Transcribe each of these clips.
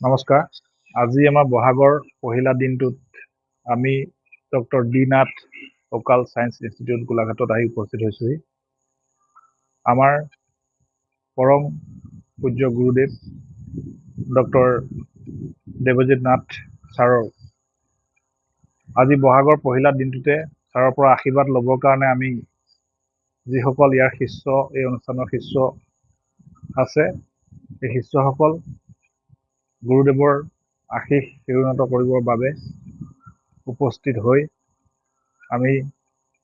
নমস্কাৰ। আজি আমাৰ বহাগৰ পহিলা দিনটোত আমি ডক্টৰ ডি নাথ অকাল সায়েন্স ইনষ্টিটিউট গোলাঘাটত আহি উপস্থিত হৈছোহি। আমাৰ পৰম পূজ্য গুৰুদেৱ ডক্টৰ দেৱজিৎ নাথ ছাৰৰ আজি বহাগৰ পহিলা দিনটোতে ছাৰৰ পৰা আশীৰ্বাদ ল'বৰ কাৰণে আমি যিসকল ইয়াৰ শিষ্য, এই অনুষ্ঠানৰ শিষ্য আছে, এই শিষ্যসকল গুৰুদেৱৰ আশীষ পৰিণত কৰিবৰ বাবে উপস্থিত হৈ আমি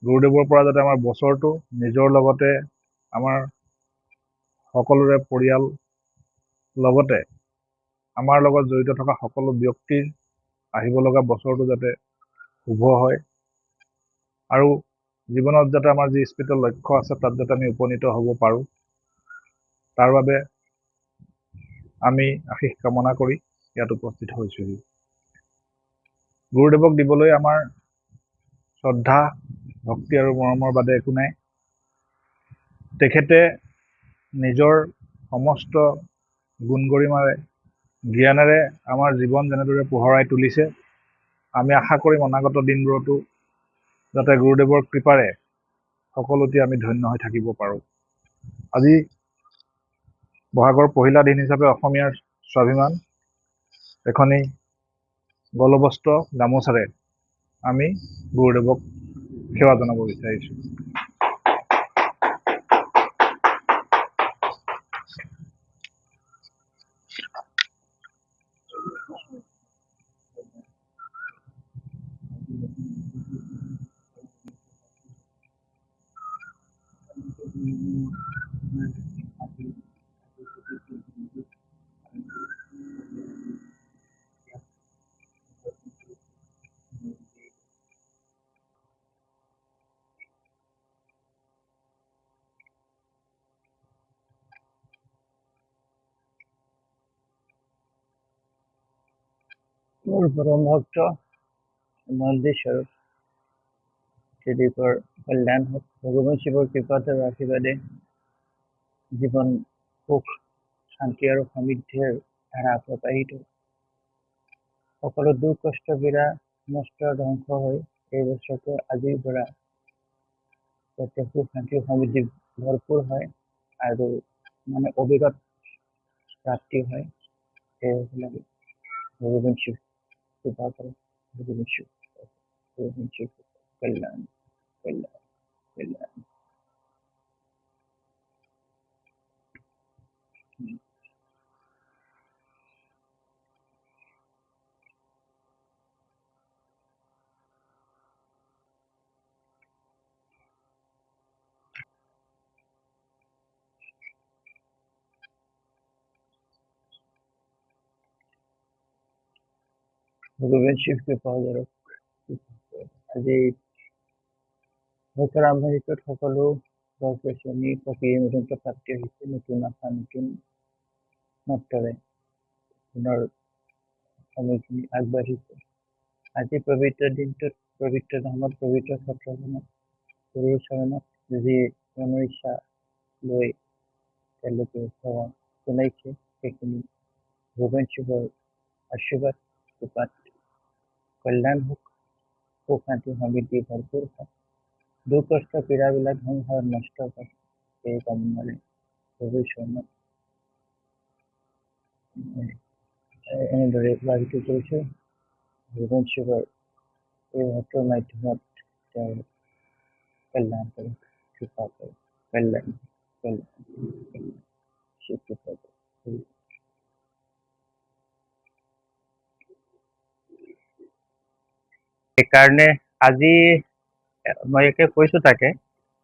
গুৰুদেৱৰ পৰা যাতে আমাৰ বছৰটো নিজৰ লগতে আমাৰ সকলোৰে পৰিয়াল লগতে আমাৰ লগত জড়িত থকা সকলো ব্যক্তিৰ আহিব লগা বছৰটো যাতে শুভ হয় আৰু জীৱনত যাতে আমাৰ যি স্ফীত লক্ষ্য আছে তাত যাতে আমি উপনীত হ'ব পাৰোঁ, তাৰ বাবে আমি আশীষ কামনা কৰি ইয়াত উপস্থিত হৈছোহি। গুৰুদেৱক দিবলৈ আমাৰ শ্ৰদ্ধা, ভক্তি আৰু মৰমৰ বাদে একো নাই। তেখেতে নিজৰ সমস্ত গুণ গৰিমাৰে, জ্ঞানেৰে আমাৰ জীৱন যেনেদৰে পোহৰাই তুলিছে, আমি আশা কৰিম অনাগত দিনবোৰতো যাতে গুৰুদেৱৰ কৃপাৰে সকলোতে আমি ধন্য হৈ থাকিব পাৰোঁ। আজি বহাগৰ পহিলা দিন হিচাপে অসমীয়াৰ স্বাভিমান এখনি গলবস্ত্ৰ গামোচাৰে আমি গুৰুদেৱক সেৱা জনাব বিচাৰিছোঁ। মোৰ পৰম ভক্ত মন্দিৰ স্বৰূপ ত্ৰিদীপৰ কল্যাণ হওক, ভগৱান শিৱৰ কৃপাত আৰু আশীৰ্বাদে জীৱন সুখ, শান্তি আৰু সমৃদ্ধিৰ ধাৰা প্ৰবাহিত, সকলো দুখ কষ্ট পীড়া নষ্ট ধ্বংস হৈ এই বছৰটো আজিৰ পৰা যাতে সুখ শান্তি সমৃদ্ধি ভৰপূৰ হয় আৰু অবিৰত প্ৰাপ্তি হয়, সেইবিলাকে ভগৱান শিৱ কৃপা কৰে। ভগৱান শিৱ কল্যাণ কল্যাণ কল্যাণ। ভগৱান শিৱ কৃপা কৰক। আজি বছৰ আৰম্ভণিটোত সকলো গছ গছনি প্ৰকৃতিৰ নতুন প্ৰাপ্তি হৈছে, নতুন আশা নতুন মাত্ৰাৰে পুনৰ সময়খিনি আগবাঢ়িছে। আজি পবিত্ৰ দিনটোত পবিত্ৰ ধামত পবিত্ৰ ক্ষেত্ৰখনত গুৰুৰ চৰণত যি মনৰ ইচ্ছা লৈ তেওঁলোকে সেৱা জনাইছে, সেইখিনি ভগৱান শিৱৰ আশীৰ্বাদ কৃপাত কল্যাণ হওক, সুখ শান্তি সমৃদ্ধি ভৰপূৰ হওক, দুখ কষ্ট পীড়াবিলাক সংসাৰত নষ্ট হয়, এই কামনাৰে ৰবি শৰ্মা এনেদৰে লাভিত কৰিছে ভূপেন চুগাৰ এই ভক্তৰ মাধ্যমত তেওঁৰ কল্যাণ কৰক কৃপা কৰক কল্যাণ কল্যাণ কৃপা কৰক। সেইকাৰণে আজি মই একে কৈছো তাকে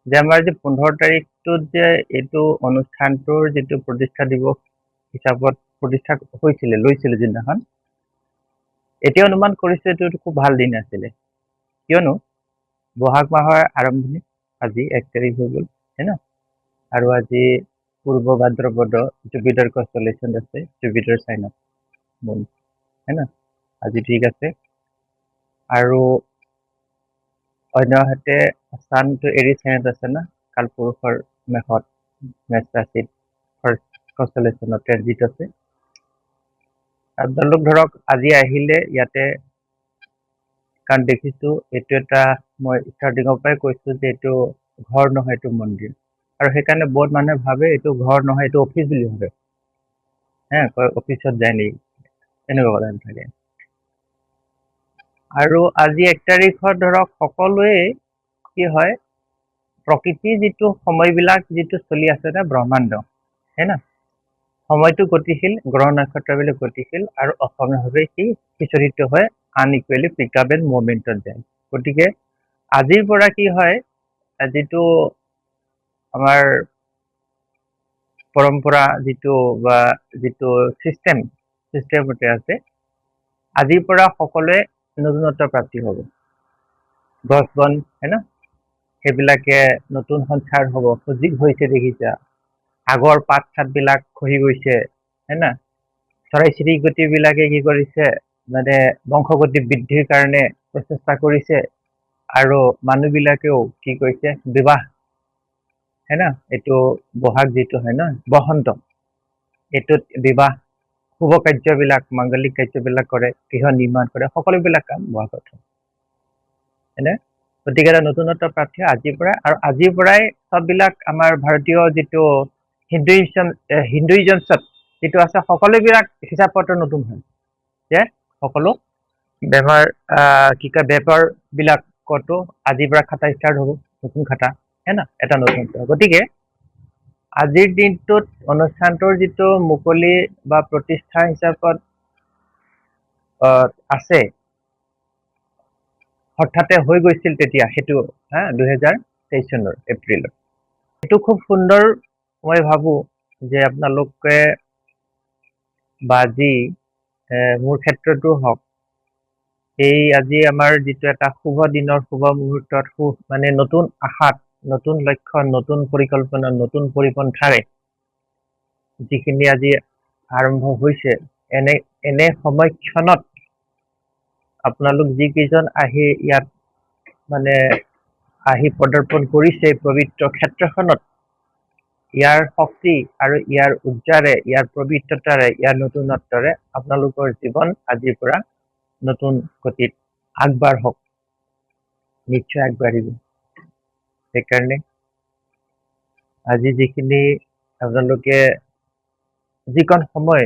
যে আমাৰ যে 15 তাৰিখটোত যে এইটো অনুষ্ঠানটোৰ যিটো প্ৰতিষ্ঠা দিৱস হিচাপত প্ৰতিষ্ঠা লৈছিলে যিদিনাখন এতিয়া অনুমান কৰিছো এইটো খুব ভাল দিন আছিলে কিয়নো বহাগ মাহৰ আৰম্ভণি আজি 1 তাৰিখ হৈ গ'ল হয় ন আৰু আজি পূৰ্ব ভাদ্ৰপদ জুপিটাৰ কনষ্টেলেশ্যন আছে জুপিটাৰ চাইনত মুন হয় ন আজি ঠিক আছে আৰু অন্যহাতে স্থানটো এৰি চাইনত আছে না কালপুৰুষৰ মেঘত মেষ ৰাশিত ফাৰ্ষ্ট কনষ্টেলেশ্যনত ট্ৰেনজিট আছে আপোনালোক ধৰক আজি আহিলে ইয়াতে কাৰণ দেখিছো এইটো এটা মই ষ্টাৰ্টিঙৰ পৰাই কৈছো যে এইটো ঘৰ নহয় এইটো মন্দিৰ আৰু সেইকাৰণে বহুত মানুহে ভাবে এইটো ঘৰ নহয় এইটো অফিচ বুলি ভাবে কয় অফিচত যায় নেকি এনেকুৱা কথা নাথাকে আৰু আজি 1 তাৰিখত ধৰক সকলোৱে কি হয় প্ৰকৃতিৰ যিটো সময়বিলাক যিটো চলি আছে না ব্ৰহ্মাণ্ড হয় না সময়টো গতিশীল গ্ৰহ নক্ষত্ৰবিলাক গতিশীল আৰু অসমীয়াভাৱে সি বিচৰিত হয় আনইকুৱেলি পিকআপ এণ্ড মুভমেণ্টত যায় গতিকে আজিৰ পৰা কি হয় যিটো আমাৰ পৰম্পৰা যিটো বা যিটো চিষ্টেমতে আছে আজিৰ পৰা সকলোৱে নতুনত্ব প্ৰাপ্তি হ'ব গছ বন হয় না সেইবিলাকে নতুন সঞ্চাৰ হ'ব সজীৱ হৈছে দেখিছা আগৰ পাত চাতবিলাক খহি গৈছে হয় না চৰাই চিৰিকটিবিলাকে কি কৰিছে মানে বংশগতি বৃদ্ধিৰ কাৰণে প্ৰচেষ্টা কৰিছে আৰু মানুহবিলাকেও কি কৰিছে বিবাহ হয় না এইটো বহাগ যিটো হয় না বসন্ত এইটোত বিবাহ শুভ কাৰ্যবিলাক মাংগলিক কাৰ্যবিলাক কৰে গৃহ নিৰ্মাণ কৰে সকলোবিলাক কাম বহাগত হয়নে গতিকে নতুনত্ব প্ৰাপ্তি আজিৰ পৰা আৰু আজিৰ পৰাই সববিলাক আমাৰ ভাৰতীয় যিটো হিন্দুইজমছত যিটো আছে সকলোবিলাক হিচাপ পত্ৰ নতুন হয় যে সকলো বেপাৰ বিলাকতো আজিৰ পৰা খাতা ষ্টাৰ্ট হ'ব নতুন খাতা হয় না এটা নতুন গতিকে আজিৰ দিনটোত অনুষ্ঠানটোৰ যিটো মুকলি বা প্ৰতিষ্ঠা হিচাপত আছে হঠাতে হৈ গৈছিল তেতিয়া সেইটো 2023 চনৰ এপ্ৰিলত এইটো খুব সুন্দৰ মই ভাবো যে আপোনালোকে বা যি মোৰ ক্ষেত্ৰতো হওক এই আজি আমাৰ যিটো এটা শুভ দিনৰ শুভ মুহূৰ্তত মানে নতুন আশাত নতুন লক্ষ্য নতুন পৰিকল্পনা নতুন পৰিপন্থাৰে যিখিনি আজি আৰম্ভ হৈছে এনে সময়ক্ষণত আপোনালোক যিকেইজন আহি ইয়াত মানে আহি পদাৰ্পণ কৰিছে পবিত্ৰ ক্ষেত্ৰখনত ইয়াৰ শক্তি আৰু ইয়াৰ উৰ্জাৰে ইয়াৰ পবিত্ৰতাৰে ইয়াৰ নতুনত্বৰে আপোনালোকৰ জীৱন আজিৰ পৰা নতুন গতিত আগবাঢ়ক নিশ্চয় আগবাঢ়িব সেইকাৰণে আজি যিখিনি আপোনালোকে যিকণ সময়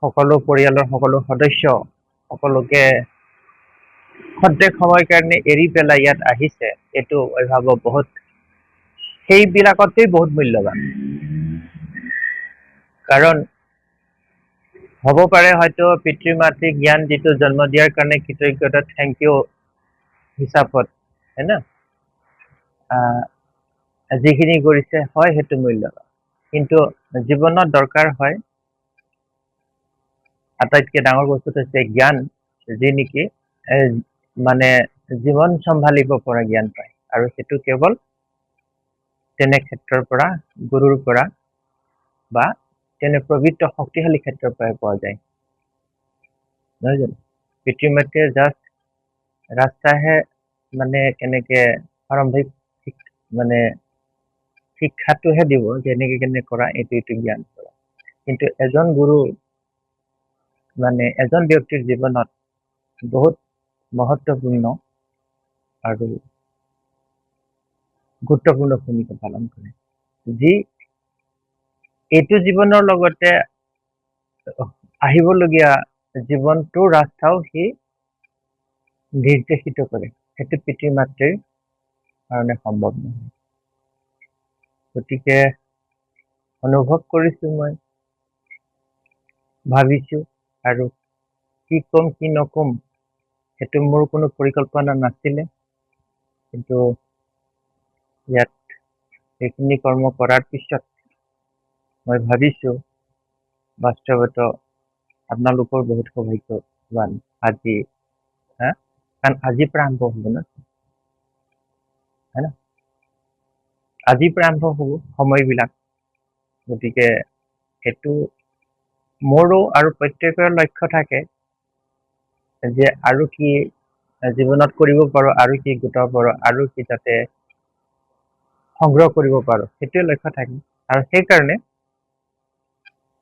সকলো পৰিয়ালৰ সকলো সদস্য সকলোকে খন্তেক সময়ৰ কাৰণে এৰি পেলাই ইয়াত আহিছে এইটো মই ভাবো বহুত সেইবিলাকতেই বহুত মূল্যৱান কাৰণ হ'ব পাৰে হয়তো পিতৃ মাতৃ জ্ঞান যিটো জন্ম দিয়াৰ কাৰণে কৃতজ্ঞতা থেংক ইউ হিচাপত হয় না যিখিনি কৰিছে হয় সেইটো মূল্যৱান কিন্তু জীৱনত দৰকাৰ হয় আটাইতকৈ ডাঙৰ বস্তুটো হৈছে জ্ঞান যি নেকি মানে জীৱন চম্ভালিব পৰা জ্ঞান পায় আৰু সেইটো কেৱল তেনে ক্ষেত্ৰৰ পৰা গুৰুৰ পৰা বা তেনে পবিত্ৰ শক্তিশালী ক্ষেত্ৰৰ পৰাই পোৱা যায় নহয় জানো পিতৃ মাতৃয়ে জাষ্ট ৰাস্তাহে মানে কেনেকে প্ৰাৰম্ভিক মানে শিক্ষাটোহে দিব যেনেকে কেনে কৰা এইটো জ্ঞান কৰা কিন্তু এজন গুৰু মানে এজন ব্যক্তিৰ জীৱনত বহুত মহত্বপূৰ্ণ আৰু গুৰুত্বপূৰ্ণ ভূমিকা পালন কৰে যি এইটো জীৱনৰ লগতে আহিবলগীয়া জীৱনটোৰ ৰাস্তাও সি নিৰ্দেশিত কৰে। সেইটো পিতৃ মাতৃৰ কাৰণে সম্ভৱ নহয়। গতিকে অনুভৱ কৰিছো, মই ভাবিছো, আৰু কি কম কি নকম সেইটো মোৰ কোনো পৰিকল্পনা নাছিলে, কিন্তু ইয়াত সেইখিনি কৰ্ম কৰাৰ পিছত মই ভাবিছো বাস্তৱত আপোনালোকৰ বহুত সৌভাগ্যৱান আজি, কাৰণ আজিৰ পৰা আৰম্ভ হ'ব না, হয় না, আজিৰ পৰা আৰম্ভ হ'ব সময়বিলাক। গতিকে সেইটো মোৰো আৰু প্ৰত্যেকৰে লক্ষ্য থাকে যে আৰু কি জীৱনত কৰিব পাৰো, আৰু কি গোটাব পাৰো, আৰু কি যাতে সংগ্ৰহ কৰিব পাৰো, সেইটোৱে লক্ষ্য থাকে। আৰু সেইকাৰণে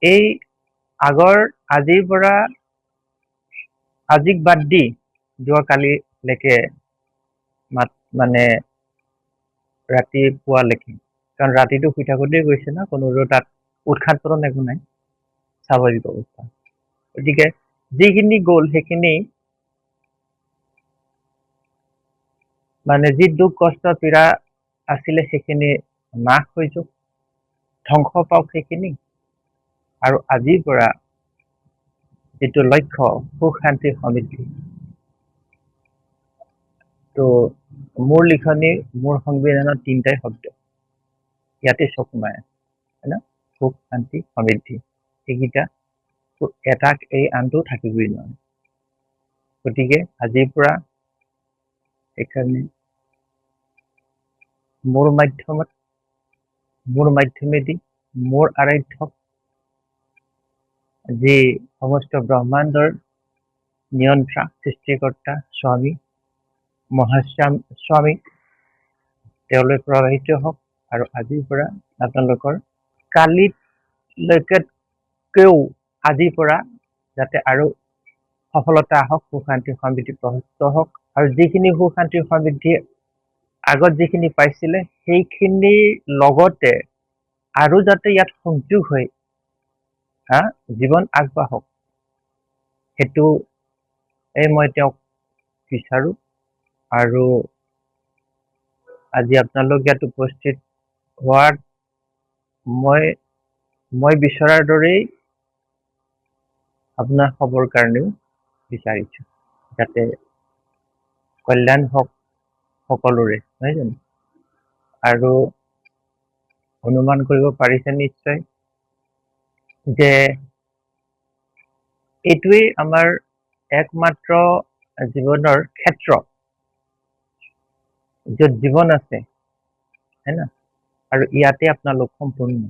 এই আজিৰ পৰা আজিক বাদ দি যোৱাকালিলৈকে মানে ৰাতিপুৱালৈকে, কাৰণ ৰাতিটো শুই থাকোঁতেই গৈছে না, কোনো তাত উৎখাত পতন একো নাই, স্বাভাৱিক অৱস্থা। গতিকে যিখিনি গ'ল সেইখিনি মানে যি দুখ কষ্ট পীড়া আছিলে সেইখিনি নাশ হৈ যাওক, ধ্বংস পাওক সেইখিনি, আৰু আজিৰ পৰা যিটো লক্ষ্য সুখ শান্তি সমৃদ্ধি, তো মোৰ লিখনি মোৰ সংবিধানত 3টাই শব্দ ইয়াতে চকুমাই আছে, হয় না, সুখ শান্তি সমৃদ্ধি, এইকেইটা এটাক এই আনটো থাকিবই নোৱাৰে। গতিকে আজিৰ পৰা এইকাৰণে মোৰ মাধ্যমেদি মোৰ আৰাধ্যক যি সমস্ত ব্ৰহ্মাণ্ডৰ নিয়ন্ত্ৰা সৃষ্টিকৰ্তা স্বামী স্বামী তেওঁলৈ প্ৰবাহিত হওক, আৰু আজিৰ পৰা আপোনালোকৰ কালিলৈকেও আজিৰ পৰা যাতে আৰু সফলতা আহক, সুখ শান্তি সমৃদ্ধি প্ৰসিদ্ধ হওক, আৰু যিখিনি সুখ শান্তি সমৃদ্ধি আগত যিখিনি পাইছিলে সেইখিনিৰ লগতে আৰু যাতে ইয়াত সংযোগ হৈ জীৱন আগবাঢ়ক, সেইটো মই তেওঁক বিচাৰো। আৰু আজি আপোনালোক ইয়াত উপস্থিত হোৱাত মই বিচৰাৰ দৰেই আপোনাৰ খবৰ কাৰণেও বিচাৰিছো, যাতে কল্যাণ হওক সকলোৰে, নহয় জানো। আৰু অনুমান কৰিব পাৰিছে নিশ্চয় যে এইটোৱেই আমাৰ একমাত্ৰ জীৱনৰ ক্ষেত্ৰ য'ত জীৱন আছে, হয় না, আৰু ইয়াতে আপোনালোক সম্পূৰ্ণ,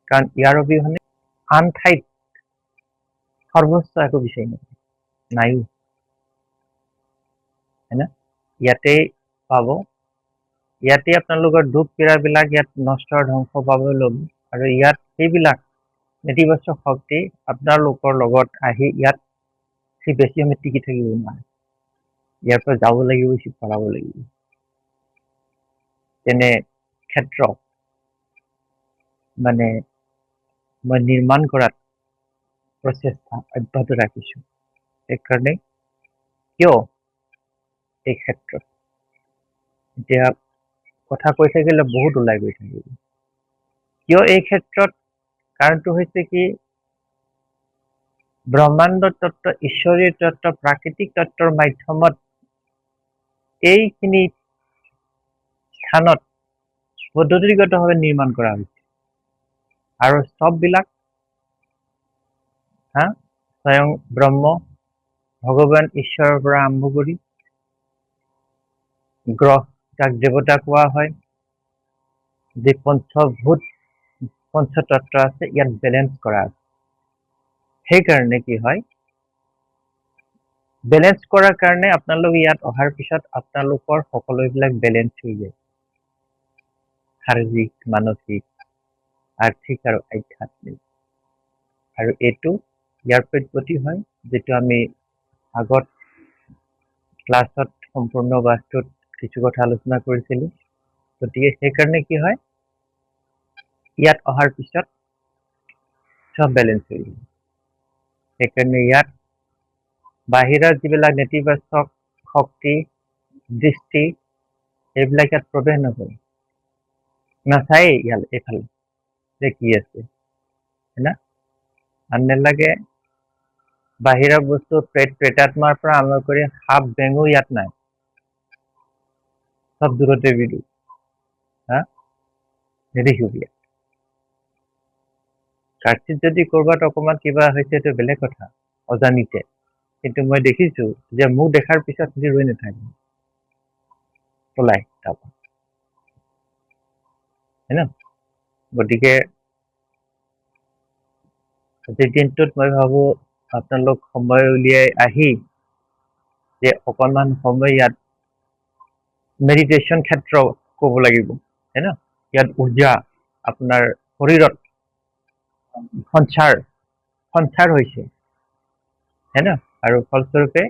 কাৰণ ইয়াৰ অবিহনে আন ঠাইত সৰ্বোচ্চ একো বিচাৰি নাইও, হয় না, ইয়াতেই পাব, ইয়াতে আপোনালোকৰ দুখ পীড়াবিলাক ইয়াত নষ্ট ধ্বংস পাবলৈ ল'ব, আৰু ইয়াত সেইবিলাক নেতিবাচক শক্তি আপোনালোকৰ লগত আহি ইয়াত সি বেছি সময় টিকি থাকিব নোৱাৰে, ইয়াৰ পৰা যাব লাগিব, সি পলাব লাগিব। তেনে ক্ষেত্ৰ মানে মই নিৰ্মাণ কৰাত প্ৰচেষ্টা অব্যাহত ৰাখিছো। সেইকাৰণে কিয় এই ক্ষেত্ৰত এতিয়া কথা কৈ থাকিলে বহুত ওলাই গৈ থাকিব, কিয় এই ক্ষেত্ৰত কাৰণটো হৈছে কি, ব্ৰহ্মাণ্ড তত্ত্ব, ঈশ্বৰীয় তত্ত্ব, প্ৰাকৃতিক তত্ত্বৰ মাধ্যমত এইখিনি স্থানত পদ্ধতিগতভাৱে নিৰ্মাণ কৰা হৈছে, আৰু চববিলাক স্বয়ং ব্ৰহ্ম ভগৱান ঈশ্বৰৰ পৰা আৰম্ভ কৰি গ্ৰহ, যাক দেৱতা কোৱা হয়, যি পঞ্চতত্ত্ব আছে ইয়াত বেলেঞ্চ কৰা আছে। সেইকাৰণে কি হয়, বেলেঞ্চ কৰাৰ কাৰণে আপোনালোক ইয়াত অহাৰ পিছত আপোনালোকৰ সকলোবিলাক বেলেঞ্চ হৈ যায়, শাৰীৰিক, মানসিক, আৰ্থিক আৰু আধ্যাত্মিক। আৰু এইটো ইয়াৰ প্ৰতি হয়, যিটো আমি আগত ক্লাছত সম্পূৰ্ণ বাছটোত কিছু কথা আলোচনা কৰিছিলো। গতিকে সেইকাৰণে কি হয়, ইয়াত অহাৰ পিছত সব বেলেঞ্চ হৈ গ'ল। সেইকাৰণে ইয়াত বাহিৰৰ যিবিলাক নেতিবাচক শক্তি দৃষ্টি এইবিলাক ইয়াত প্ৰৱেশ নকৰে, নাচায়েই এইফালে যে কি আছে, হয় না? আৰু নেলাগে বাহিৰা বস্তু প্ৰেতাত্মাৰ পৰা আৰম্ভ কৰি সাপ বেঙো ইয়াত নাই, সব দূৰতে বিদু। হা নেদেখিব ইয়াত। কাৰ্তিত যদি কৰবাত অকমান কিবা হৈছে এইটো বেলেগ কথা, অজানিতে। কিন্তু মই দেখিছো যে মোক দেখাৰ পিছত যদি ৰৈ নাথাকে, পলাই তাৰপৰা, হয় ন? গতিকে আজিৰ দিনটোত মই ভাবো আপোনালোক সময় উলিয়াই আহি যে অকণমান সময় ইয়াত মেডিটেশ্যন ক্ষেত্ৰ ক'ব লাগিব, হয় ন? ইয়াত ঊৰ্জা আপোনাৰ শৰীৰত সঞ্চাৰ হৈছে, হয় ন? আৰু ফলস্বৰূপে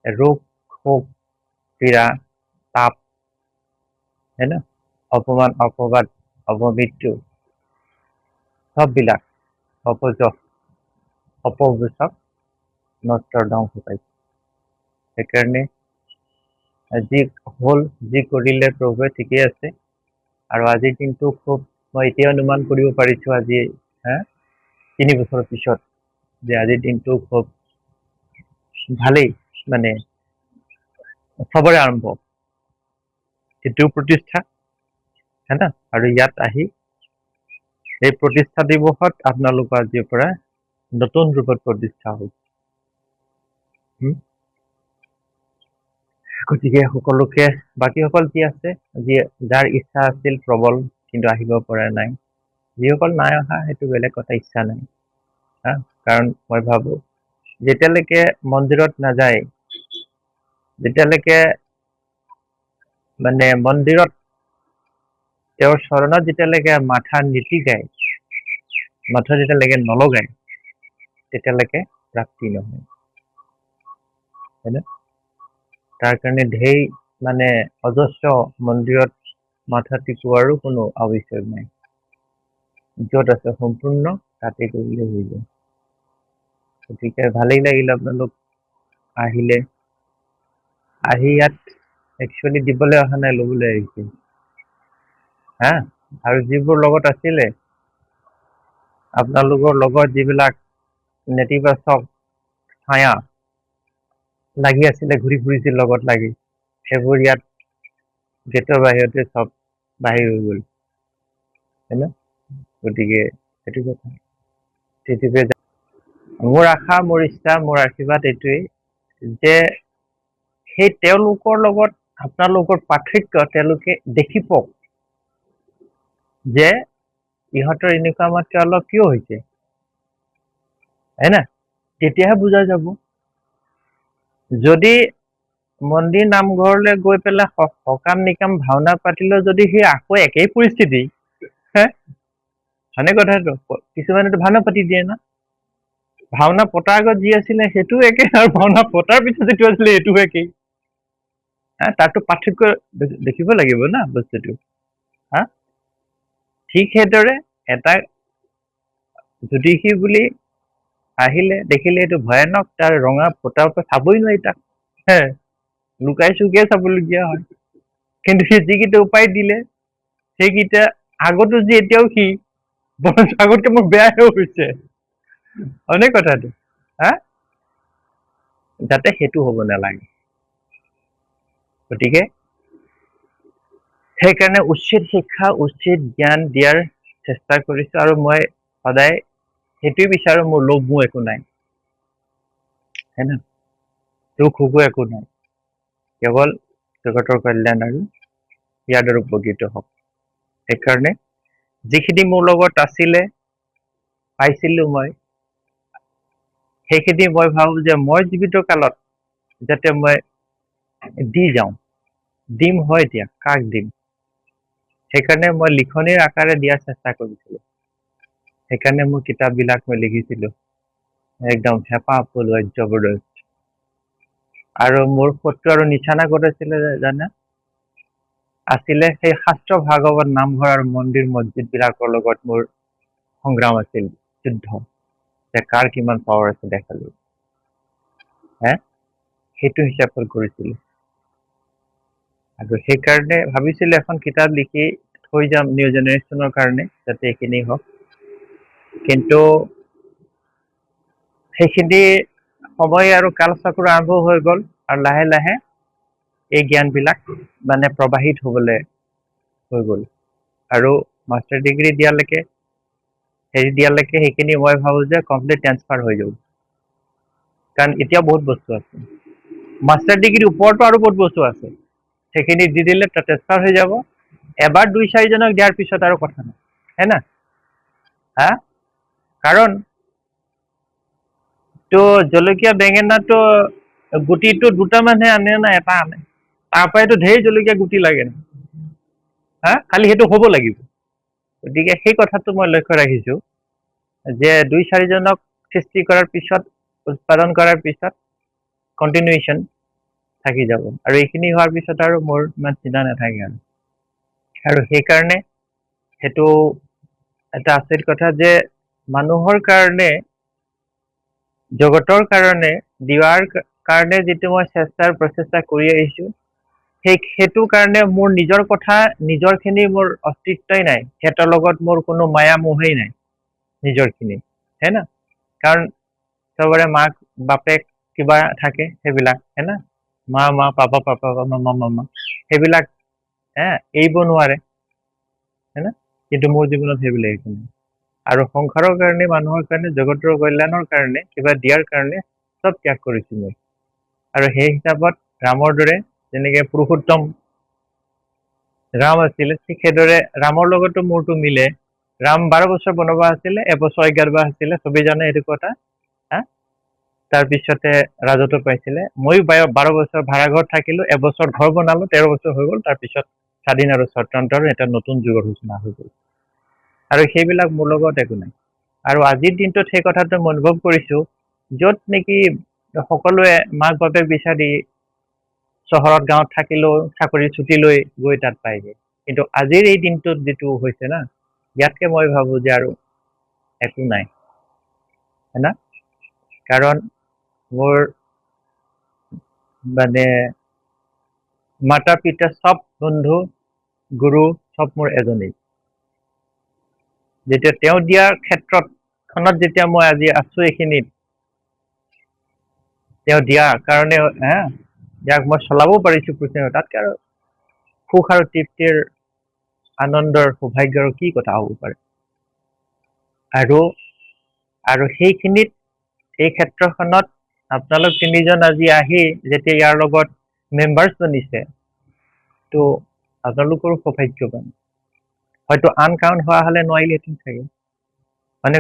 ৰোগ শোক পীড়া তাপ, হয় ন? অপমান অপবাদ অপমৃত্যু সববিলাক অপবিশ্বাস নষ্ট ধ্বংস পাইছে। সেইকাৰণে যি হ'ল যি কৰিলে প্ৰভুৱে ঠিকেই আছে। আৰু আজিৰ দিনটো খুব মই এতিয়া অনুমান কৰিব পাৰিছো আজি 3 বছৰৰ পিছত যে আজিৰ দিনটো খুব ভালেই, মানে চবৰে আৰম্ভ এইটো প্ৰতিষ্ঠা, হয় না? আৰু ইয়াত আহি এই প্ৰতিষ্ঠা দিৱসত আপোনালোকৰ আজিৰ পৰা নতুন ৰূপত প্ৰতিষ্ঠা হ'ল। গতিকে সকলোকে বাকীসকল যি আছে, যাৰ ইচ্ছা আছিল প্ৰবল কিন্তু আহিব পৰা নাই, যিসকল নাই অহা সেইটো বেলেগ কথা, ইচ্ছা নাই। কাৰণ মই ভাবো যেতিয়ালৈকে মন্দিৰত নাযায়, যেতিয়ালৈকে মানে মন্দিৰত তেওঁৰ চৰণত যেতিয়ালৈকে মাথা নিটিকায়, মাথা যেতিয়ালৈকে নলগায়, তেতিয়ালৈকে প্ৰাপ্তি নহয়, হয় ন? তাৰ কাৰণে ঢেৰ মানে অজস্ৰ মন্দিৰত মাথা টিকোৱাৰো কোনো আৱশ্যক নাই। য'ত আছে সম্পূৰ্ণ তাতে কৰিলে হৈ যায়। গতিকে ভালেই লাগিল আপোনালোক আহিলে। আহি ইয়াত একচুৱেলি দিবলৈ অহা নাই, ল'বলৈ আহিছে। আৰু যিবোৰ লগত আছিলে, আপোনালোকৰ লগত যিবিলাক নেতিবাচক ছায়া লাগি আছিলে, ঘূৰি ফুৰিছিল লগত লাগি, সেইবোৰ ইয়াত গেটৰ বাহিৰতে চব বাহিৰ হৈ গ'ল, হয় ন? গতিকে সেইটো কথা। মোৰ আশা, মোৰ ইচ্ছা, মোৰ আশীৰ্বাদ এইটোৱেই যে সেই তেওঁলোকৰ লগত আপোনালোকৰ পাৰ্থক্য তেওঁলোকে দেখি পাওক যে ইহঁতৰ এনেকুৱা মাত্ৰ অলপ কিয় হৈছে, হয় না? তেতিয়াহে বুজা যাব। যদি মন্দিৰ নামঘৰলৈ গৈ পেলাই সকাম নিকাম ভাওনা পাতিলেও যদি সেই আকৌ একেই পৰিস্থিতি, হয়নে কথাটো? কিছুমানেতো ভাওনা পাতি দিয়ে না, ভাওনা পতাৰ আগত যি আছিলে সেইটো একে, আৰু ভাওনা পতাৰ পিছত যিটো আছিলে সেইটোও একেই। তাতো পাৰ্থক্য দেখিব লাগিব না বস্তুটো। ঠিক সেইদৰে এটা জ্যোতিষী বুলি আহিলে দেখিলে এইটো ভয়ানক, তাৰ ৰঙা পতাৰ পৰা চাবই নোৱাৰি তাক, লুকাই চুকিয়ে চাবলগীয়া হয়। কিন্তু সি যিকেইটা উপায় দিলে সেইকেইটা আগতো যি এতিয়াও সি বৰঞ্চ আগতকে মোৰ বেয়াহে হৈছে, হয়নে কথাটো? যাতে সেইটো হ'ব নালাগে। গতিকে সেইকাৰণে উচিত শিক্ষা উচিত জ্ঞান দিয়াৰ চেষ্টা কৰিছো, আৰু মই সদায় সেইটোৱে বিচাৰো। মোৰ লোভ মোহ একো নাই, হয় না? দুখ সুখো একো নাই, কেৱল জগতৰ কল্যাণ আৰু ইয়াৰ দ্বাৰা উপকৃত হওক। সেইকাৰণে যিখিনি মোৰ লগত আছিলে, পাইছিলো মই, সেইখিনি মই ভাবো যে মই জীৱিত কালত যাতে মই দি যাওঁ, দিম হয় এতিয়া কাক দিম। সেইকাৰণে মই লিখনিৰ আকাৰে দিয়াৰ চেষ্টা কৰিছিলো। সেইকাৰণে মোৰ কিতাপবিলাক মই লিখিছিলো একদম হেঁপাহ পলোৱা জবৰদস্ত। আৰু মোৰ শত্ৰু আৰু নিচানা কৰিছিলে জানে, আছিলে সেই শাস্ত্ৰ ভাগৱত নামঘৰ আৰু মন্দিৰ মছজিদ বিলাকৰ লগত মোৰ সংগ্ৰাম আছিল, যুদ্ধ, যে কাৰ কিমান পাৱাৰ আছে দেখালো। সেইটো হিচাপত কৰিছিলো। আৰু সেইকাৰণে ভাবিছিলো এখন কিতাপ লিখি থৈ যাম নিউ জেনেৰেশ্যনৰ কাৰণে, যাতে এইখিনি হওক। কিন্তু সেইখিনি সময় আৰু কালচক্ৰ আৰম্ভ হৈ গ'ল, আৰু লাহে লাহে এই জ্ঞানবিলাক মানে প্ৰবাহিত হবলৈ হৈ গ'ল। আৰু মাষ্টাৰ ডিগ্ৰী দিয়ালৈকে সেইখিনি মই ভাবো যে কমপ্লিট ট্ৰান্সফাৰ হৈ যাব। কাৰণ এতিয়া বহুত বস্তু আছে, মাষ্টাৰ ডিগ্ৰীৰ ওপৰতো আৰু বহুত বস্তু আছে, সেইখিনি দি দিলে ট্ৰান্সফাৰ হৈ যাব। এবাৰ 2-4জনক দিয়াৰ পিছত আৰু কথা নাই, হয় না? কাৰণ তো জলকীয়া বেঙেনাটো গুটিটো দুটামানহে আনে না এটা আনে? তাৰ পৰাইতো ঢেৰ জলকীয়া গুটি লাগে না, খালি সেইটো হ'ব লাগিব। গতিকে সেই কথাটো মই লক্ষ্য ৰাখিছো যে 2-4জনক সৃষ্টি কৰাৰ পিছত, উৎপাদন কৰাৰ পিছত কণ্টিনিউৱেশ্যন থাকি যাব, আৰু এইখিনি হোৱাৰ পিছত আৰু মোৰ ইমান চিন্তা নাথাকে। আৰু সেইকাৰণে সেইটো এটা আচৰিত কথা যে মানুহৰ কাৰণে, জগতৰ কাৰণে দিয়াৰ কাৰণে যিটো মই প্ৰচেষ্টা কৰি আহিছো, সেইটো কাৰণে মোৰ নিজৰ কথা, নিজৰ খিনি মোৰ অস্তিত্বই নাই, সিহঁতৰ লগত মোৰ কোনো মায়া মোহেই নাই নিজৰ খিনি, হয় না? কাৰণ চবৰে মাক বাপেক কিবা থাকে, সেইবিলাক হয় না, মা পাপা মামা, সেইবিলাক এৰিব নোৱাৰে, হয় না? কিন্তু মোৰ জীৱনত সেইবিলাক একো নাই। আৰু সংসাৰৰ কাৰণে, মানুহৰ কাৰণে, জগতৰ কল্যাণৰ কাৰণে, কিবা দিয়াৰ কাৰণে চব ত্যাগ কৰিছো মই। আৰু সেই হিচাপত ৰামৰ দৰে, যেনেকে পুৰুষোত্তম ৰাম আছিলে, ঠিক সেইদৰে ৰামৰ লগতো মোৰতো মিলে। ৰাম 12 বছৰ বনবাস আছিলে, 1 বছৰ 11 মাহ আছিলে, চবেই জানে এইটো কথা। তাৰপিছতে ৰাজত্ব পাইছিলে। ময়ো 12 বছৰ ভাড়াঘৰত থাকিলো, 1 বছৰ ঘৰ বনালো, 13 বছৰ হৈ গ'ল। তাৰপিছত স্বাধীন আৰু স্বতন্ত্ৰৰ এটা নতুন যুগৰ সূচনা হৈ গ'ল। আৰু সেইবিলাক মোৰ লগত একো নাই। আৰু আজিৰ দিনটোত সেই কথাটো মই অনুভৱ কৰিছো, য'ত নেকি সকলোৱে মাক বাপেক বিচাৰি চহৰত গাঁৱত থাকিলেও চাকৰি ছুটি লৈ গৈ তাত পায়গে, কিন্তু আজিৰ এই দিনটোত যিটো হৈছে না, ইয়াতকে মই ভাবো যে আৰু একো নাই, হয় না? কাৰণ মোৰ মানে মাতা পিতা চব, বন্ধু গুৰু চব মোৰ এজনেই। যেতিয়া তেওঁ দিয়াৰ ক্ষেত্ৰখনত যেতিয়া মই আজি আছো, এইখিনিত তেওঁ দিয়া কাৰণে যাক মই চলাব পাৰিছো পৃথিৱীত, তাতকে আৰু সুখ আৰু তৃপ্তিৰ, আনন্দৰ, সৌভাগ্যৰ কি কথা হ'ব পাৰে? আৰু সেইখিনিত, এই ক্ষেত্ৰখনত আপোনালোক 3জন আজি আহি যেতিয়া ইয়াৰ লগত মেম্বাৰ্ছ বনিছে, তো আপোনালোকৰো সৌভাগ্যৱান। হয়তো আন কাৰণ হোৱা হলে নোৱাৰিলেহেঁতেন চাগে, মানে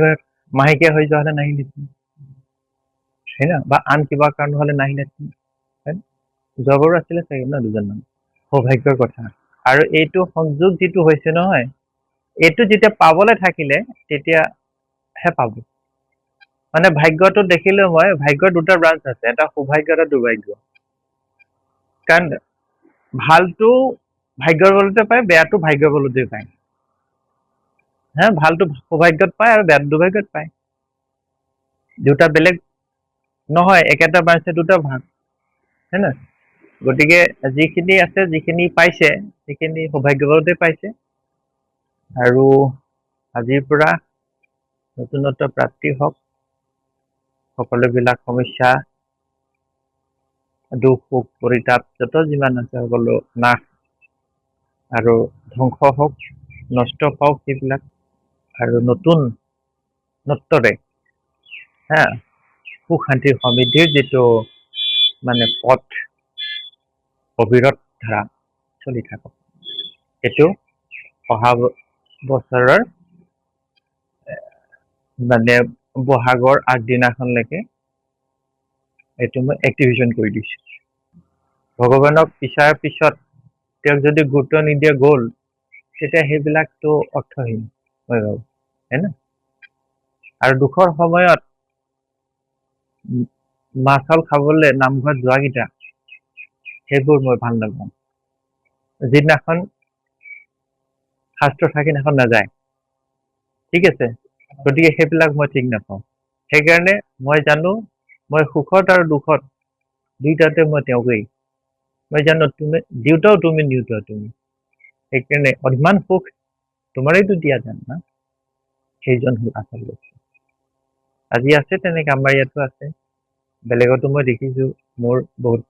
মাহেকীয়া হৈ যোৱা হলে নাহিলেহেঁতেন, হয় না? বা আন কিবা কাৰণ হলে নাহিলেহেঁতেন, জবৰো আছিলে চাগে ন 2জনমান। সৌভাগ্যৰ কথা। আৰু এইটো সংযোগ যিটো হৈছে নহয়, এইটো যেতিয়া পাবলৈ থাকিলে তেতিয়াহে পাব। মানে ভাগ্যটো দেখিলেও মই, ভাগ্যৰ 2টা ব্ৰাঞ্চ আছে, এটা সৌভাগ্য, এটা দুৰ্ভাগ্য। কাৰণ ভালটো ভাগ্যৰ বলতে পায়, বেয়াটো ভাগ্যৰ বলতে পায়। ভালটো সৌভাগ্যত পায় আৰু বেয়াটো দুৰ্ভাগ্যত পায়। 2টা বেলেগ নহয়, একেটা ব্ৰাঞ্চে 2টা ভাগ, হয় না? গতিকে যিখিনি আছে, যিখিনি পাইছে, সেইখিনি সৌভাগ্য বলতে পাইছে। আৰু আজিৰ পৰা নতুনত্ব প্ৰাপ্তি হওক, সকলোবিলাক সমস্যা, দুখ সুখ পৰিতাপ যত যিমান আছে সকলো নাশ আৰু ধ্বংস হওক, নষ্ট হওক সেইবিলাক, আৰু নতুনত্বৰে সুখ শান্তি সমৃদ্ধিৰ যিটো মানে পথ, অবিৰত ধাৰা চলি থাকক। এইটো অহা বছৰৰ মানে বহাগৰ আগদিনাখনলৈকে এইটো মই এক্টিভেশ্যন কৰি দিছো। ভগৱানক পিছাৰ পিছত তেওঁক যদি গুৰুত্ব নিদিয়া গ'ল, তেতিয়া সেইবিলাকতো অৰ্থহীন হৈ গ'ল, হয় না? আৰু দুখৰ সময়ত মাছ চাউল খাবলৈ নামঘৰত যোৱাকেইটা, সেইবোৰ মই ভাল নাপাওঁ। যিদিনাখন শাস্ত্ৰ থাকে এখন নাযায় ঠিক আছে গতিকে সেইবিলাক মই ঠিক নাপাওঁ সেইকাৰণে মই জানো মই সুখত আৰু দুখত দুইটাতে মই তেওঁকেই মই জানো তুমি দিওঁতাও তুমি নিওঁতাও তুমি সেইকাৰণে ইমান সুখ তোমাৰেইতো দিয়া যান না সেইজন হ'ল আচল লক্ষ্য আজি আছে তেনেকে আমাৰ ইয়াতো আছে বেলেগতো মই দেখিছো মোৰ বহুত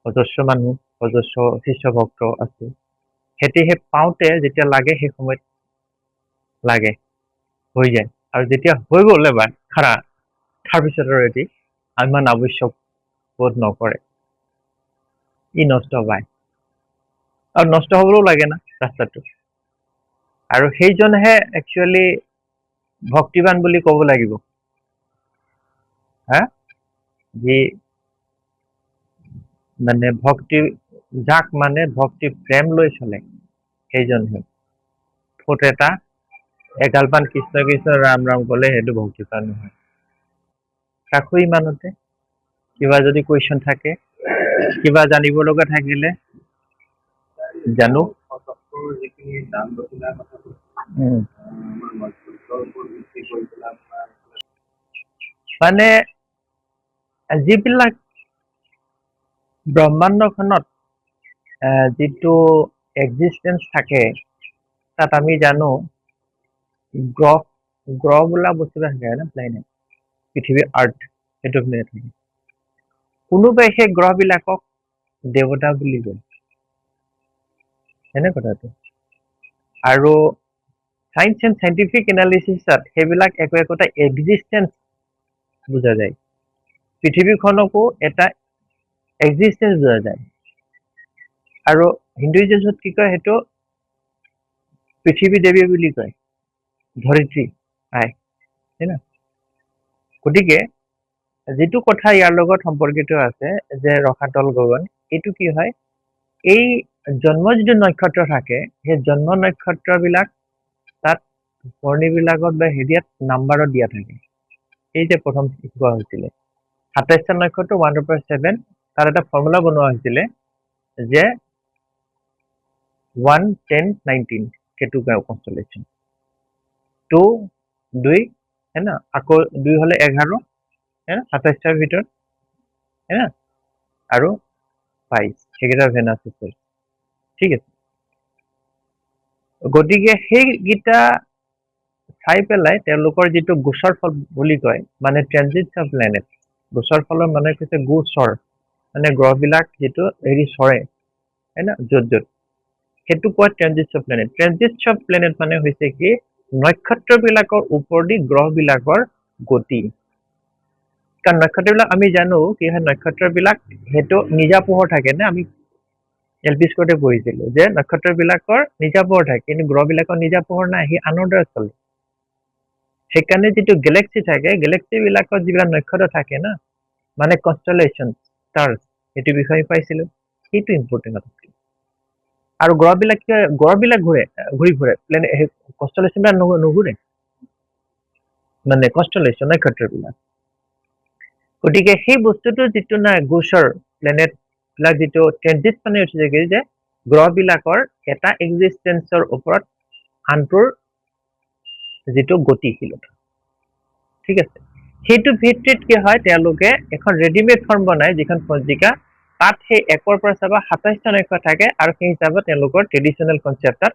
অজস্ৰ মানুহ অজস্ৰ শিষ্য ভক্ত আছে সেয়েহে পাওঁতে যেতিয়া লাগে সেই সময়ত লাগে হৈ যায় আৰু যেতিয়া হৈ গ'ল এবাৰ খাৰা তাৰপিছত আৰু এটি ইমান আৱশ্যক বোধ নকৰে ই নষ্ট পায় আৰু নষ্ট হ'বলৈও লাগে না ৰাস্তাটো আৰু সেইজনহে একচুৱেলি ভক্তিবান বুলি ক'ব লাগিব হা যি মানে ভক্তি যাক মানে ভক্তি প্ৰেম লৈ চলে সেইজনহে ফুট এটা এগালমান কৃষ্ণ কৃষ্ণ ৰাম ৰাম ক'লে সেইটো ভক্তিবান নহয় ৰাখো ইমানতে কিবা যদি কুৱেশ্যন থাকে কিবা জানিব লগা থাকিলে জানো যিখিনি দান দক্ষিণাৰ কথা আমাৰ নৈতিকৰ ওপৰত ভিত্তি কৰি পেলাই মানে যিবিলাক ব্ৰহ্মাণ্ডখনত যিটো এক্সিষ্টেঞ্চ থাকে তাত আমি জানো গ্ৰহ গ্ৰহ বোলা বস্তু এটা থাকে না প্লেনেট পৃথিৱী আৰ্থ সেইটো প্লেনেট থাকে কোনোবাই সেই গ্ৰহবিলাকক দেৱতা বুলি কয় এনে কথাটো আৰু সায়েন্স এণ্ড সাইণ্টিফিক এনালিচিছত সেইবিলাক একো একোটা এক্সিষ্টেঞ্চ বুজা যায় পৃথিৱীখনকো এটা এক্সিষ্টেঞ্চ বুজা যায় আৰু হিন্দুইজমত কি কয় সেইটো পৃথিৱী দেৱী বুলি কয় ধৰিত্ৰী আই হয় না গতিকে যিটো কথা ইয়াৰ লগত সম্পৰ্কিত আছে যে ৰসাতল গগন এইটো কি হয় এই জন্ম যিটো নক্ষত্ৰ থাকে সেই জন্ম নক্ষত্ৰবিলাক তাত বৰ্ণীবিলাকত বা হেৰিয়াত নাম্বাৰত দিয়া থাকে এই যে প্ৰথম শিকোৱা হৈছিলে ২৭টা নক্ষত্ৰ 1/7 তাত এটা ফৰ্মুলা বনোৱা হৈছিলে যে 1 10 19 কেতু কনষ্টেলেশ্যন 2 2 है ना আকৌ 2 হলে 11 है ना ২৭টাৰ ভিতৰত है ना আৰু 22 সেইকেইটা ভেনাছ আছে ঠিক আছে গতিকে সেইকেইটা চাই পেলাই তেওঁলোকৰ যিটো গোচৰ ফল বুলি কয় মানে ট্ৰেনজিটছ অফ প্লেনেট গোচৰ ফলৰ মানে কৈছে গোচৰ মানে গ্ৰহবিলাক যিটো হেৰি চৰে হয় না য'ত য'ত সেইটো কয় ট্ৰেনজিটছ অফ প্লেনেট মানে হৈছে কি নক্ষত্ৰবিলাকৰ ওপৰেদি গ্ৰহবিলাকৰ গতি কাৰণ নক্ষত্ৰবিলাক আমি জানো কি হয় নক্ষত্ৰবিলাক সেইটো নিজা পোহৰ থাকে না আমি এলপি স্কুলতে পঢ়িছিলো যে নক্ষত্ৰবিলাকৰ নিজা পোহৰ থাকে কিন্তু গ্ৰহবিলাকৰ নিজা পোহৰ নাই সি আনৰ দৰে চলে সেইকাৰণে যিটো গেলেক্সি থাকে গেলেক্সিবিলাকত যিবিলাক নক্ষত্ৰ থাকে না মানে কনষ্টেলেশ্যন ষ্টাৰ্ছ সেইটো বিষয়ে পাইছিলো সেইটো ইম্পৰ্টেণ্ট কথা আৰু গ্ৰহবিলাক ঘূৰি ফুৰে কনষ্টেলেশ্যনবিলাক নুঘূৰে মানে কনষ্টেলেশ্যন নক্ষত্ৰবিলাক গতিকে সেই বস্তুটো যিটো নাই গোচৰ প্লেনেট বিলাক যিটো ট্ৰেনজিট মানে উঠিছে যে গ্ৰহবিলাকৰ এটা এক্সিষ্টেঞ্চৰ ওপৰত আনটোৰ যিটো গতিশীলতা ঠিক আছে সেইটো ভিত্তিত কি হয় তেওঁলোকে এখন ৰেডিমেড ফৰ্ম বনায় যিখন পঞ্জিকা তাত সেই 1ৰ পৰা চাবা ২৭টা নক্ষত্ৰ থাকে আৰু সেই হিচাপত তেওঁলোকৰ ট্ৰেডিশ্যনেল কনচেপ্টত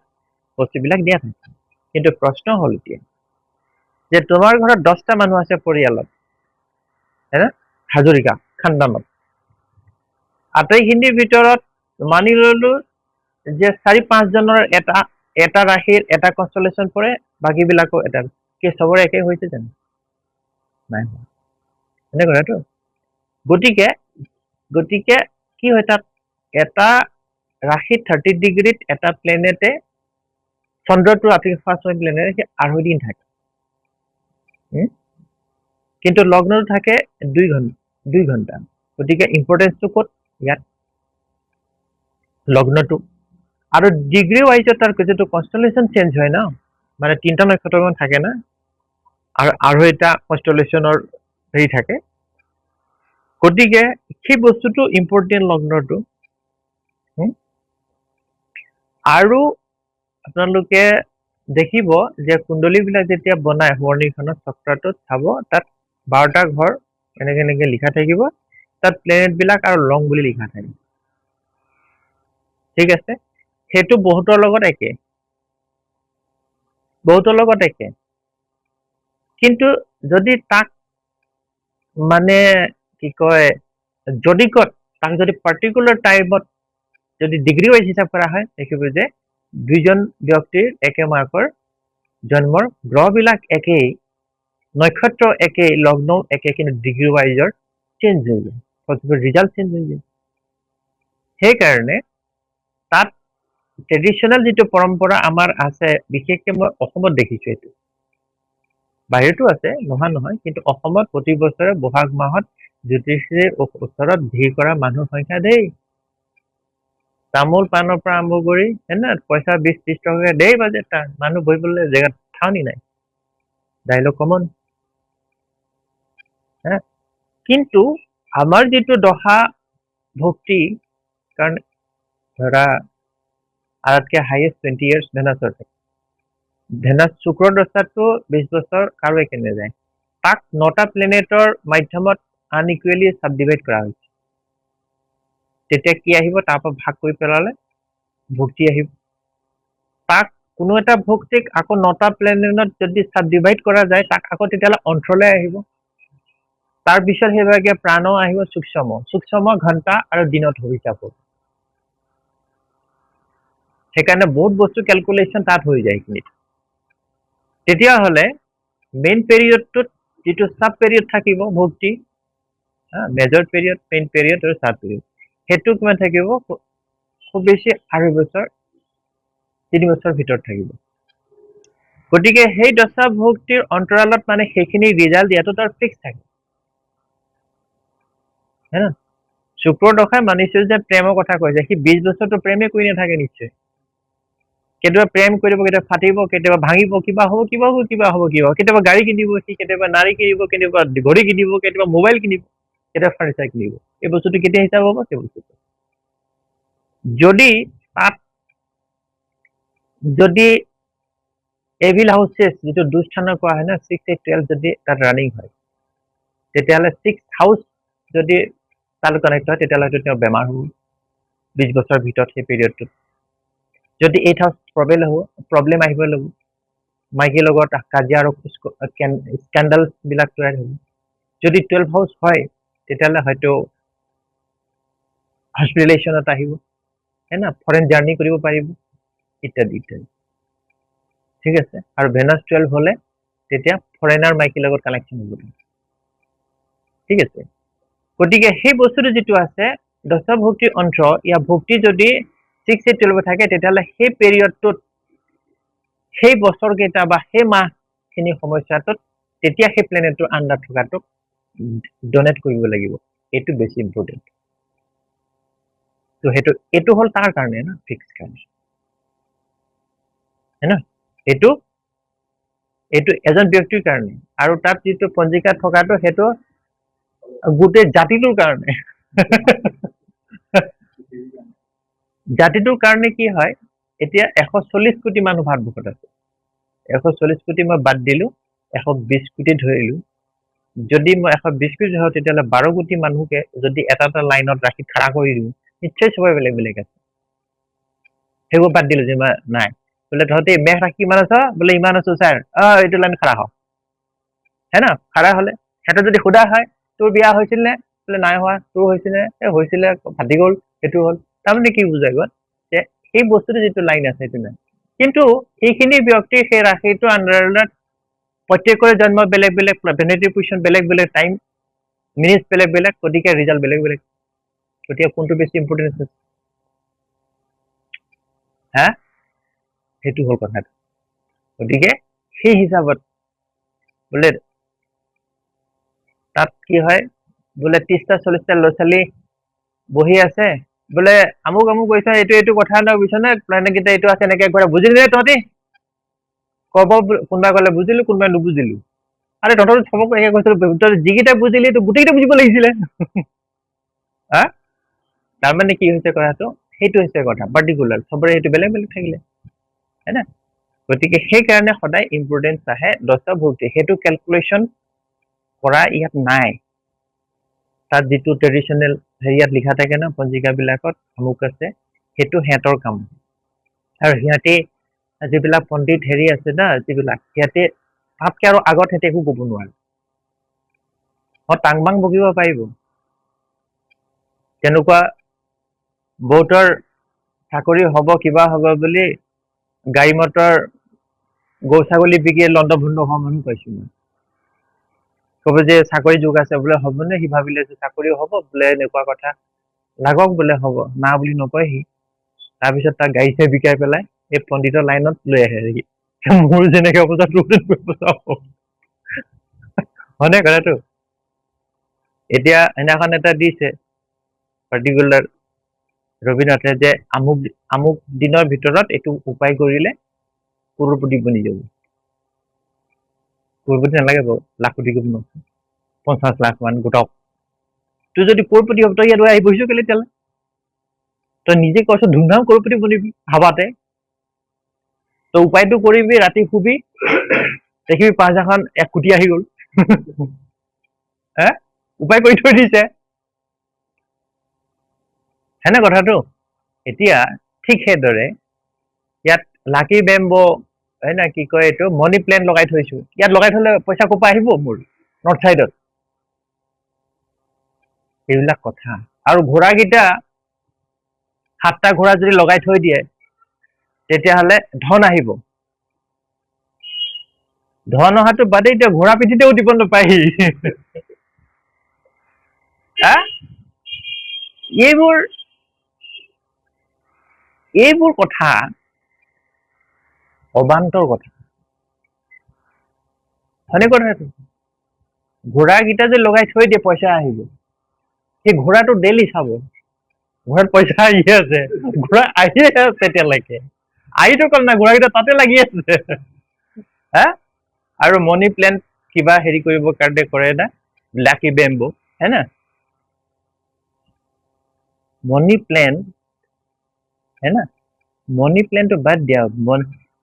বস্তুবিলাক দিয়া থাকে কিন্তু প্ৰশ্ন হ'ল এতিয়া যে তোমাৰ ঘৰত 10টা মানুহ আছে পৰিয়ালত है হাজৰিকা খানদানত আটাইখিনিৰ ভিতৰত মানি ললো যে 4-5 জনৰ এটা ৰাশিৰ এটা কনষ্টেলেশ্যন পৰে বাকীবিলাকো এটা কি চবৰে একে হৈছে জানো নাই এনে কথাটো গতিকে কি হয় তাত এটা ৰাশিত 30 ডিগ্ৰীত এটা প্লেনেটে চন্দ্ৰটো ফাৰ্ষ্ট প্লেনেট 2.5 দিন থাকে কিন্তু লগ্নটো থাকে 2 ঘণ্টা গতিকে ইম্পৰ্টেন্সটো ক'ত ইয়াত লগ্নটো আৰু ডিগ্ৰী ওয়াইজত তাৰ যিটো কনষ্টেলেশ্যন চেঞ্জ হয় না মানে 3টা নক্ষত্ৰমান থাকে না আৰু এটা কনষ্টেলেশ্যনৰ হেৰি থাকে গতিকে সেই বস্তুটো ইম্পৰ্টেন্ট লগ্নটো আৰু আপোনালোকে দেখিব যে কুণ্ডলীবিলাক যেতিয়া বনাই সোঁৱৰণীখনত চক্ৰটোত চাব তাত 12টা ঘৰ এনেকে লিখা থাকিব তাত প্লেনেট বিলাক আৰু লং বুলি লিখা থাকে ঠিক আছে সেইটো বহুতৰ লগত একে কিন্তু যদি তাক মানে কি কয় তাক যদি পাৰ্টিকুলাৰ টাইমত যদি ডিগ্ৰী ৱাইজ হিচাপ কৰা হয় দেখিব যে দুইজন ব্যক্তিৰ একে মাৰ্কৰ জন্মৰ গ্ৰহবিলাক একেই নক্ষত্ৰ একেই লগ্ন একে কিন্তু ডিগ্ৰী ৱাইজৰ চেঞ্জ হৈ যায় ৰিজাল্ট চেঞ্জ হৈ যায় সেইকাৰণে তাত ট্ৰেডিশ্যনেল যিটো পৰম্পৰা আমাৰ আছে বিশেষকৈ মই অসমত দেখিছোঁ এইটো বাহিৰতো আছে নোহোৱা নহয় কিন্তু অসমত প্ৰতি বছৰে বহাগ মাহত জ্যোতিষীৰ ওচৰত ভিৰ কৰা মানুহৰ সংখ্যা দেই তামোল পাণৰ পৰা আৰম্ভ কৰি পইচা 20-30 টকাকে দেই বাজেট তাৰ মানুহ বহিবলৈ জেগাত ঠাউনি নাই ডাইলগ কমন কিন্তু আমাৰ যিটো দশা ভক্তি কাৰণ ধৰা আটাইতকৈ হাইয়েষ্ট 20 years ভেনাছৰ থাকে ভেনাছ শুক্ৰ দশাটো 20 বছৰ কাৰো একে নাযায় তাক 9টা প্লেনেটৰ মাধ্যমত আনইকুৱেলি ছাবডিভাইড কৰা হৈছে তেতিয়া কি আহিব তাৰ পৰা ভাগ কৰি পেলালে ভক্তি আহিব তাক কোনো এটা ভক্তিক আকৌ 9টা প্লেনেটত যদি ছাবডিভাইড কৰা যায় তাক আকৌ তেতিয়াহ'লে অন্ত্ৰলৈ আহিব তাৰ পিছত সেইভাগে প্ৰাণ আহিব সূক্ষ্ম ঘণ্টা আৰু দিনত হিচাপ হ'ব সেইকাৰণে বহুত বস্তু কেলকুলেশ্যন তাত হৈ যায় এইখিনিত তেতিয়াহ'লে মেইন পিৰিয়ডটোত যিটো সাব পিৰিয়ড থাকিব ভক্তি মেজৰ পিৰিয়ড মেইন পিৰিয়ড আৰু সাব পিৰিয়ড সেইটো কিমান থাকিব খুব বেছি 2.5 বছৰ 3 বছৰ ভিতৰত থাকিব গতিকে সেই দশা ভক্তিৰ অন্তৰালত মানে সেইখিনি ৰিজাল্ট দিয়াটো তাৰ ফিক্স থাকে শুক্ৰ দশাই মানিছিল যে প্ৰেমৰ কথা কৈছে সি 20 বছৰটো প্ৰেমে কৰি নাথাকে নিশ্চয় কেতিয়াবা প্ৰেম কৰিব কেতিয়াবা ফাটিব কেতিয়াবা ভাঙিব কিবা হ'ব কেতিয়াবা গাড়ী কিনিব সি কেতিয়াবা নাৰী কিনিব কেতিয়াবা ঘড়ী কিনিব কেতিয়াবা মোবাইল কিনিব কেতিয়াবা ফাৰ্নিচাৰ কিনিব এই বস্তুটো কেতিয়া হিচাপ হ'ব সেই বস্তুটো যদি এভিল হাউচেছ যিটো দুস্থানৰ কোৱা হয় না 6, 8, 12 যদি তাত ৰানিং হয় তেতিয়াহ'লে 6th হাউচ যদি তালৈ কানেক্ট হয় তেতিয়াহ'লে তেওঁ বেমাৰ হ'ব 20 বছৰৰ ভিতৰত সেই পিৰিয়ডটোত যদি 8th হাউচ প্ৰব্লেম আহিব ল'ব মাইকীৰ লগত কাজিয়া আৰু স্কেণ্ডাল বিলাক তৈয়াৰ হ'ব যদি 12th হাউচ হয় তেতিয়াহ'লে হয়তো হস্পিটেলাইজেশ্যনত আহিব ফৰেন জাৰ্ণি কৰিব পাৰিব ইত্যাদি ঠিক আছে আৰু ভেনাছ 12 হ'লে তেতিয়া ফৰেনাৰ মাইকীৰ লগত কানেকশ্যন হ'ব ঠিক আছে গতিকে সেই বস্তুটো যিটো আছে দশা ভক্তিৰ অন্ত্ৰ ইয়াৰ ভক্তি যদি 6 12 থাকে তেতিয়াহ'লে সেই পিৰিয়ডটোত সেই বছৰ কেইটা বা সেই মাহখিনি সমস্যাটোত তেতিয়া সেই প্লেনেটটোৰ আণ্ডাৰ থকাটোক ডনেট কৰিব লাগিব এইটো বেছি ইম্পৰ্টেণ্ট তো এইটো হ'ল তাৰ কাৰণে না ফিক্স কাৰণে এইটো এজন ব্যক্তিৰ কাৰণে আৰু তাত যিটো পঞ্জিকাত থকাটো সেইটো গোটেই জাতিটোৰ কাৰণে জাতিটোৰ কাৰণে কি হয় এতিয়া 140 কোটি মানুহ ভাৰতবৰ্ষত আছে 140 কোটি মই বাদ দিলো 120 কোটি ধৰিলো যদি মই 120 কোটি ধৰো তেতিয়াহ'লে 12 কোটি মানুহকে যদি এটা লাইনত ৰাখি খাৰা কৰি দিওঁ নিশ্চয় সবাই বেলেগ আছে সেইবোৰ বাদ দিলো যে নাই বোলে তহঁতে মেঘ ৰাখি কিমান আছ বোলে ইমান আছো ছাৰ এইটো লাইন খাৰা হওক খাৰা হ'লে সিহঁতৰ যদি সোধা হয় তোৰ বিয়া হৈছিল নে বোলে নাই হোৱা তোৰ হৈছিলে ফাটি গ'ল সেইটো হ'ল তাৰমানে কি বুজাই গ'ল যে সেই বস্তুটো যিটো লাইন আছে সেইটো নাই কিন্তু সেইখিনি ব্যক্তিৰ সেই ৰাশিটো আণ্ডাৰত প্ৰত্যেকৰে জন্ম বেলেগ প্লেনেটাৰী পজিশ্যন বেলেগ টাইম মিনিটছ বেলেগ গতিকে ৰিজাল্ট বেলেগ গতিকে কোনটো বেছি ইম্পৰ্টেণ্ট আছে সেইটো হ'ল কথাটো গতিকে সেই হিচাপত বোলে তাত কি হয় বোলে 30টা 40টা ল'ৰা ছোৱালী বহি আছে বোলে আমুক কৈছে এইটো কথা ন বুজিছ নে প্লেনেটকেইটা এইটো আছে এনেকে কৰে বুজিলি নে তহঁতি ক'ব কোনোবাই ক'লে বুজিলো কোনোবাই নুবুজিলো আৰে তহঁতৰ চবক এনেকে কৈছিলো যিকেইটা বুজিলি গোটেইকেইটা বুজিব লাগিছিলে তাৰমানে কি হৈছে কথাটো সেইটো হৈছে কথা পাৰ্টিকুলাৰ চবৰে সেইটো বেলেগ থাকিলে হয়নে গতিকে সেইকাৰণে সদায় ইম্পৰ্টেঞ্চ আহে দশভুক্তি সেইটো কেলকুলেশ্যন কৰা ইয়াত নাই তাত যিটো ট্ৰেডিশ্যনেল হেৰিয়াত লিখা থাকে ন পঞ্জিকাবিলাকত আমুক আছে সেইটো সিহঁতৰ কাম আৰু সিহঁতে যিবিলাক পণ্ডিত হেৰি আছে না যিবিলাক সিহঁতে তাতকে আৰু আগত সিহঁতে একো ক'ব নোৱাৰে টাং বাং বকিব পাৰিব তেনেকুৱা বহুতৰ চাকৰি হ'ব কিবা হ'ব বুলি গাড়ী মটৰ গৰু ছাগলী বিকি লণ্ড ভণ্ড হোৱা মানুহ পাইছো মই ক'ব যে চাকৰি যোগ আছে বোলে হ'বনে সি ভাবিলে যে চাকৰি হ'ব বোলে এনেকুৱা কথা লাগক বোলে হ'ব না বুলি নকয় সি তাৰপিছত তাৰ গাড়ী চাই বিকাই পেলাই এই পণ্ডিতৰ লাইনত লৈ আহে সি মোৰ যেনেকে অৱস্থা হয়নে কথাটো এতিয়া সেইদিনাখন এটা দিছে পাৰ্টিকুলাৰ ৰবীনাথে যে আমুক আমুক দিনৰ ভিতৰত এইটো উপায় কৰিলে কৰোৰপতি বনি যাব কৰোৰপতি নালাগে বাৰু লাখপতি 50 লাখ মান গোটক তুই যদি কৰোৰপতি হ'ব তই ইয়াত আহি বহিছ কেলে তেতিয়ালে তই নিজে কৈছ ধুমধাম কৰোৰপতি বনিবি হাবাতে তই উপায়টো কৰিবি ৰাতি শুবি দেখিবি পাঁচদিনাখন 1 কোটি আহি গ'ল হে উপায় কৰি থৈ দিছে হেনে কথাটো এতিয়া ঠিক সেইদৰে ইয়াত লাকি বেম্ব হয় না কি কয় এইটো মনি প্লেন লগাই থৈছো ইয়াত লগাই থলে পইচা ক'ৰ পৰা আহিব মোৰ নৰ্থ চাইডত এইবিলাক কথা আৰু ঘোঁৰাকেইটা 7টা ঘোঁৰা যদি লগাই থৈ দিয়ে তেতিয়াহ'লে ধন আহিব ধন অহাটো বাদেই এতিয়া ঘোঁৰা পিঠিতেও দিব নাপায়হি এইবোৰ কথা অবান্তৰ কথা হয়নে কথাটো ঘোঁৰাকেইটা যে লগাই থৈ দিয়ে পইচা আহিব সেই ঘোঁৰাটো ডেইলি চাব ঘোঁৰাত পইচা আহি আছে ঘোঁৰা আহিয়ে আছে তেতিয়ালৈকে আহি থকা নাই ঘোঁৰাকেইটা তাতে লাগি আছে হা আৰু মনি প্লেণ্ট কিবা হেৰি কৰিবৰ কাৰণে কৰে না লাকি বেম্বো হয় না মনি প্লেণ্ট হয় না মনি প্লেনটো বাদ দিয়া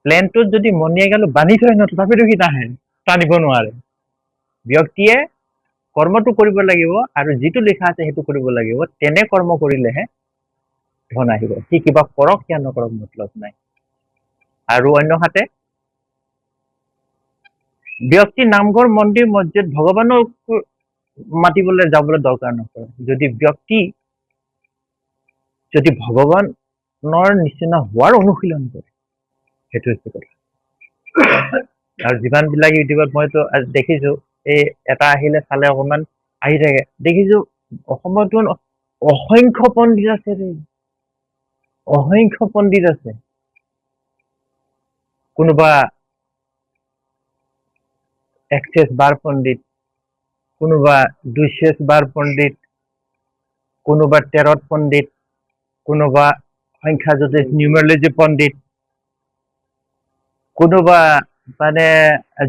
প্লেনটোত যদি মনি এগালো বান্ধি থয় ন তথাপিতো সি নাহে টানিব নোৱাৰে ব্যক্তিয়ে কৰ্মটো কৰিব লাগিব আৰু যিটো লিখা আছে সেইটো কৰিব লাগিব তেনে কৰ্ম কৰিলেহে ধন আহিব সি কিবা কৰক কিয় নকৰক মতলব নাই আৰু অন্যহাতে ব্যক্তি নামঘৰ মন্দিৰ মছজিদ ভগৱানক মাতিবলৈ যাবলৈ দৰকাৰ নপৰে যদি ভগৱানৰ নিচিনা হোৱাৰ অনুশীলন কৰে সেইটো হৈছে কথা আৰু যিমান বিলাক ইউটিউবত মইতো দেখিছো এই এটা আহিলে চালে অকমান আহি থাকে দেখিছো অসমতো অসংখ্য পণ্ডিত আছে অসংখ্য পণ্ডিত আছে কোনোবা एक्सेस बार पंडित कोनोबा दुइसेस बार पंडित कोनोबा टेरट पंडित कोनोबा संख्या ज्योतिष न्यूमरोलॉजी पंडित कोनोबा माने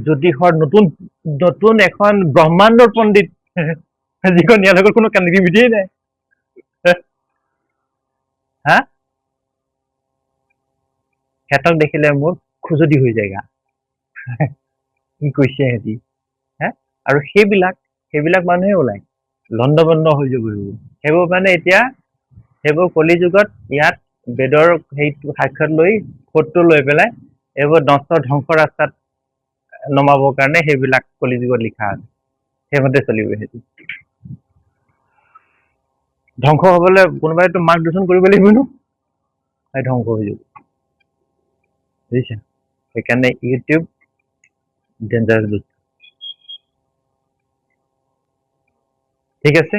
ज्योतिषर नতুন नতুन এখন ব্ৰহ্মাণ্ডৰ पंडित যিখন ইয়াৰ লগত কোনো কানেক্টিভিটিয়ে নাই হা হেতক দেখিলে মোৰ খুজতি হৈ যায় গা কি কৈছে হেতি হা আৰু সেইবিলাক মানুহে ওলাই লণ্ডভণ্ড হৈ যাব সেইবোৰ মানে এতিয়া সেইবোৰ কলি যুগত ইয়াত বেদৰ সেইটো সাক্ষাৎ লৈ ফটো লৈ পেলাই এইবোৰ নষ্ট ধ্বংস ৰাস্তাত নমাবৰ কাৰণে সেইবিলাক কলি যুগত লিখা আছে সেইমতে চলিব সেইটো ধ্বংস হবলৈ কোনোবাইতো মাৰ্গদৰ্শন কৰিব লাগিব ন ধ্বংস হৈ যাব বুজিছা সেইকাৰণে ইউটিউব ডেঞ্জাৰাস বস্তু ঠিক আছে